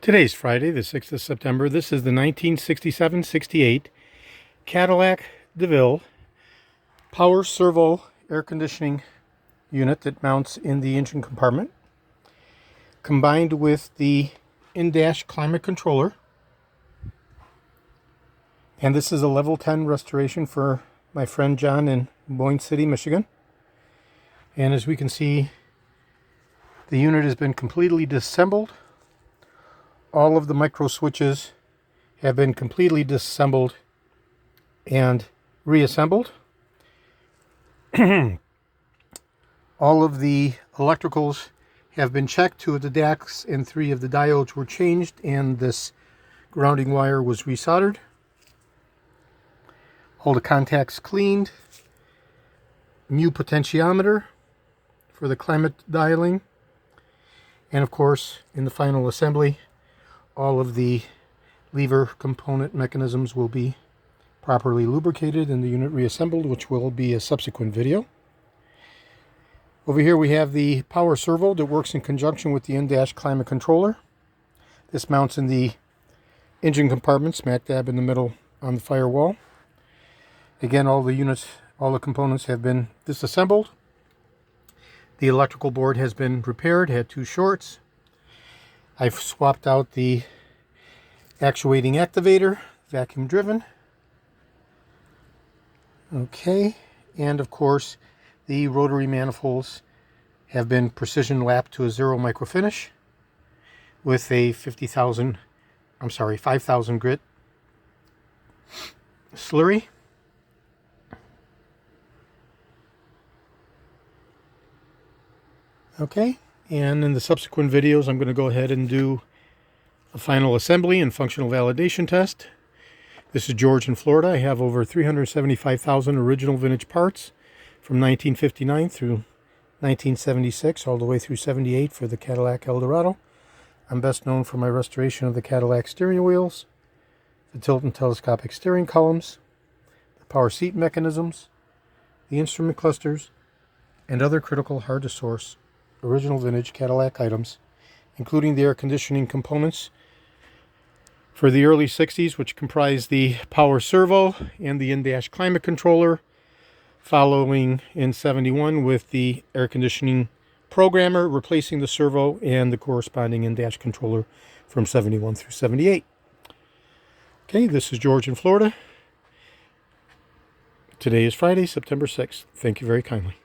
Today's Friday, the 6th of September. This is the 1967-68 Cadillac DeVille power servo air conditioning unit that mounts in the engine compartment, combined with the in-dash climate controller. And this is a level 10 restoration for my friend John in Boyne City, Michigan. And as we can see, the unit has been completely disassembled. All of the micro switches have been completely disassembled and reassembled. All of the electricals have been checked. 2 of the DACs and 3 of the diodes were changed, and this grounding wire was resoldered. All the contacts cleaned. Mu potentiometer for the climate dialing. And of course, in the final assembly, all of the lever component mechanisms will be properly lubricated and the unit reassembled, which will be a subsequent video. Over here we have the power servo that works in conjunction with the in-dash climate controller. This mounts in the engine compartment, smack dab in the middle on the firewall. Again, all the components have been disassembled. The electrical board has been repaired, had 2 shorts. I've swapped out the actuating activator, vacuum driven. Okay, and of course the rotary manifolds have been precision lapped to a 0 micro finish with a 5,000 grit slurry. Okay, and in the subsequent videos I'm going to go ahead and do a final assembly and functional validation test. This is George in Florida. I have over 375,000 original vintage parts from 1959 through 1976, all the way through 78 for the Cadillac Eldorado. I'm best known for my restoration of the Cadillac steering wheels, the tilt and telescopic steering columns, the power seat mechanisms, the instrument clusters, and other critical hard-to-source original vintage Cadillac items, including the air conditioning components for the early 60s, which comprised the power servo and the in-dash climate controller, following in 71 with the air conditioning programmer, replacing the servo and the corresponding in-dash controller from 71 through 78. Okay, this is George in Florida. Today is Friday, September 6th. Thank you very kindly.